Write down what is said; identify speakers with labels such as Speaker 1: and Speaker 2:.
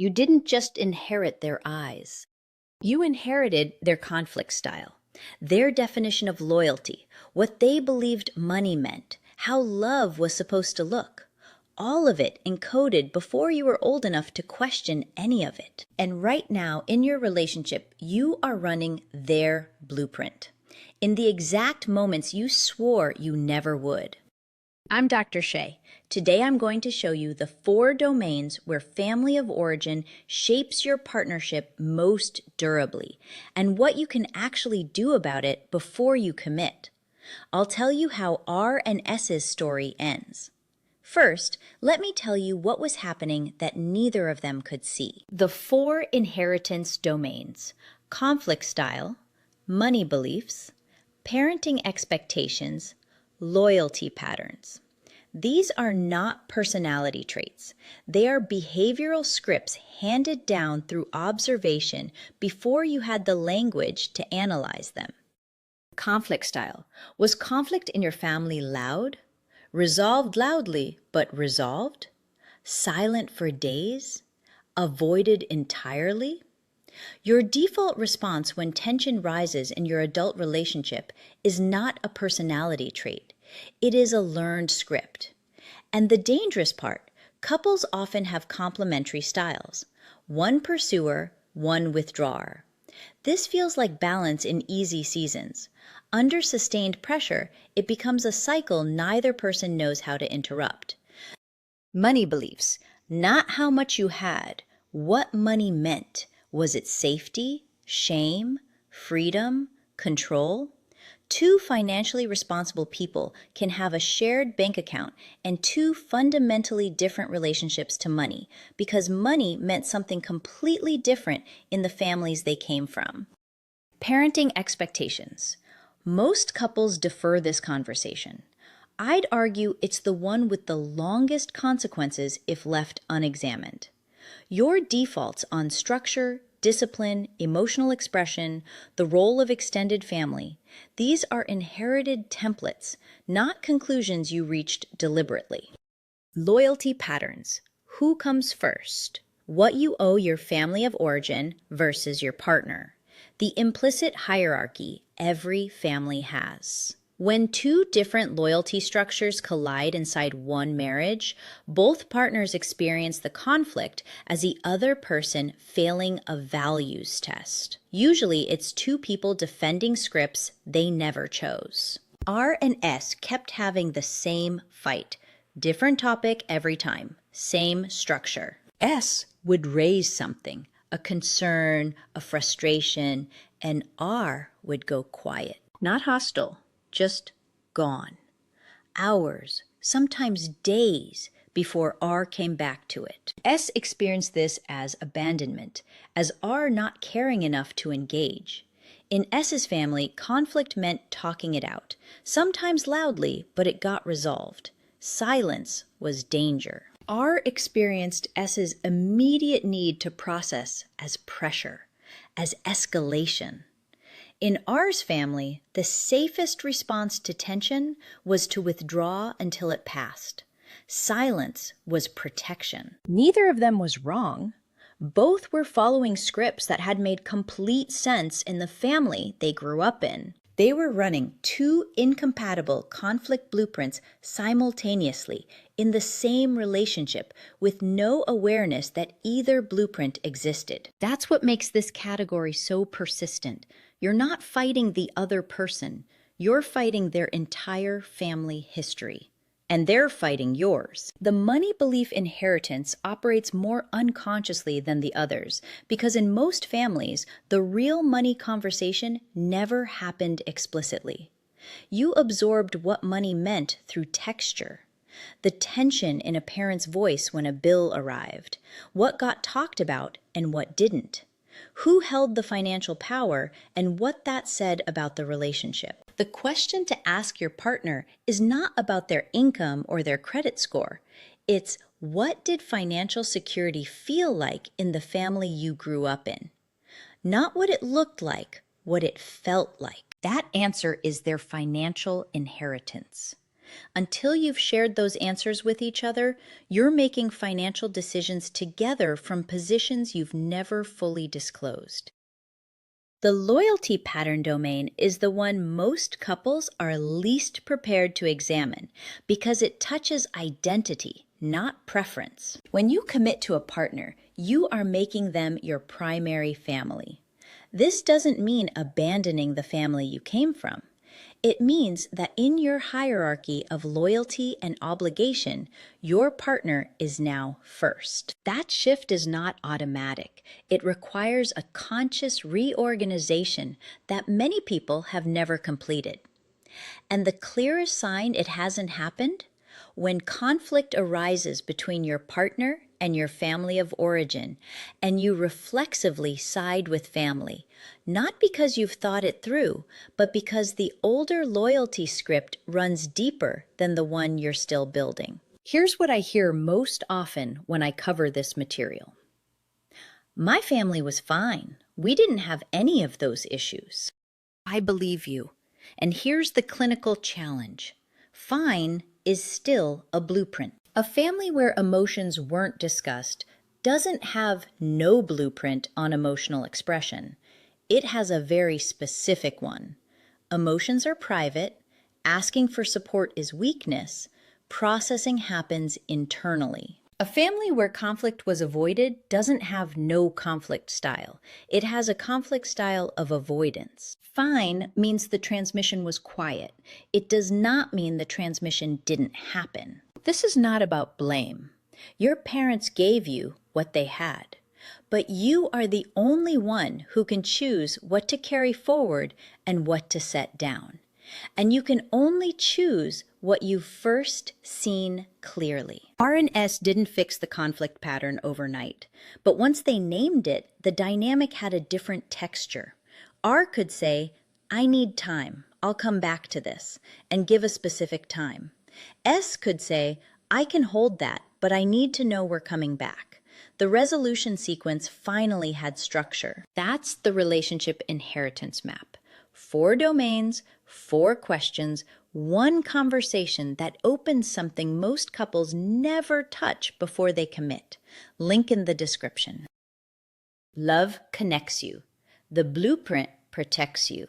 Speaker 1: You didn't just inherit their eyes. You inherited their conflict style, their definition of loyalty, what they believed money meant, how love was supposed to look. All of it encoded before you were old enough to question any of it. And right now, in your relationship, you are running their blueprint in the exact moments you swore you never would. I'm Dr. Shae. Today I'm going to show you the 4 domains where family of origin shapes your partnership most durably and what you can actually do about it before you commit. I'll tell you how R and S's story ends. First, let me tell you what was happening that neither of them could see. The 4 inheritance domains: conflict style, money beliefs, parenting expectations, loyalty patterns. These are not personality traits. They are behavioral scripts handed down through observation before you had the language to analyze them. Conflict style. Was conflict in your family loud? Resolved loudly, but resolved? Silent for days? Avoided entirely? Your default response when tension rises in your adult relationship is not a personality trait. It is a learned script. And the dangerous part, couples often have complementary styles. One pursuer, one withdrawer. This feels like balance in easy seasons. Under sustained pressure, it becomes a cycle neither person knows how to interrupt. Money beliefs, not how much you had, what money meant. Was it safety, shame, freedom, control? 2 financially responsible people can have a shared bank account and 2 fundamentally different relationships to money because money meant something completely different in the families they came from. Parenting expectations. Most couples defer this conversation. I'd argue it's the one with the longest consequences if left unexamined. Your defaults on structure, discipline, emotional expression, the role of extended family, these are inherited templates, not conclusions you reached deliberately. Loyalty patterns. Who comes first? What you owe your family of origin versus your partner. The implicit hierarchy every family has. When 2 different loyalty structures collide inside one marriage, both partners experience the conflict as the other person failing a values test. Usually, it's 2 people defending scripts they never chose. R and S kept having the same fight. Different topic every time. Same structure. S would raise something, a concern, a frustration, and R would go quiet. Not hostile. Just gone. Hours, sometimes days, before R came back to it. S experienced this as abandonment, as R not caring enough to engage. In S's family, conflict meant talking it out, sometimes loudly, but it got resolved. Silence was danger. R experienced S's immediate need to process as pressure, as escalation. In R's family, the safest response to tension was to withdraw until it passed. Silence was protection. Neither of them was wrong. Both were following scripts that had made complete sense in the family they grew up in. They were running 2 incompatible conflict blueprints simultaneously in the same relationship with no awareness that either blueprint existed. That's what makes this category so persistent. You're not fighting the other person. You're fighting their entire family history. And they're fighting yours. The money belief inheritance operates more unconsciously than the others because in most families, the real money conversation never happened explicitly. You absorbed what money meant through texture. The tension in a parent's voice when a bill arrived, what got talked about and what didn't. Who held the financial power and what that said about the relationship. The question to ask your partner is not about their income or their credit score. It's what did financial security feel like in the family you grew up in? Not what it looked like, what it felt like. That answer is their financial inheritance. Until you've shared those answers with each other, you're making financial decisions together from positions you've never fully disclosed. The loyalty pattern domain is the one most couples are least prepared to examine because it touches identity, not preference. When you commit to a partner, you are making them your primary family. This doesn't mean abandoning the family you came from. It means that in your hierarchy of loyalty and obligation, your partner is now first. That shift is not automatic. It requires a conscious reorganization that many people have never completed. And the clearest sign it hasn't happened? When conflict arises between your partner and your family of origin, and you reflexively side with family, not because you've thought it through, but because the older loyalty script runs deeper than the one you're still building. Here's what I hear most often when I cover this material. My family was fine. We didn't have any of those issues. I believe you. And here's the clinical challenge. Fine is still a blueprint. A family where emotions weren't discussed doesn't have no blueprint on emotional expression. It has a very specific one. Emotions are private, asking for support is weakness, processing happens internally. A family where conflict was avoided doesn't have no conflict style. It has a conflict style of avoidance. Fine means the transmission was quiet. It does not mean the transmission didn't happen. This is not about blame. Your parents gave you what they had, but you are the only one who can choose what to carry forward and what to set down. And you can only choose what you've first seen clearly. R and S didn't fix the conflict pattern overnight, but once they named it, the dynamic had a different texture. R could say, I need time, I'll come back to this, and give a specific time. S could say, I can hold that, but I need to know we're coming back. The resolution sequence finally had structure. That's the relationship inheritance map. 4 domains, 4 questions, 1 conversation that opens something most couples never touch before they commit. Link in the description. Love connects you. The blueprint protects you.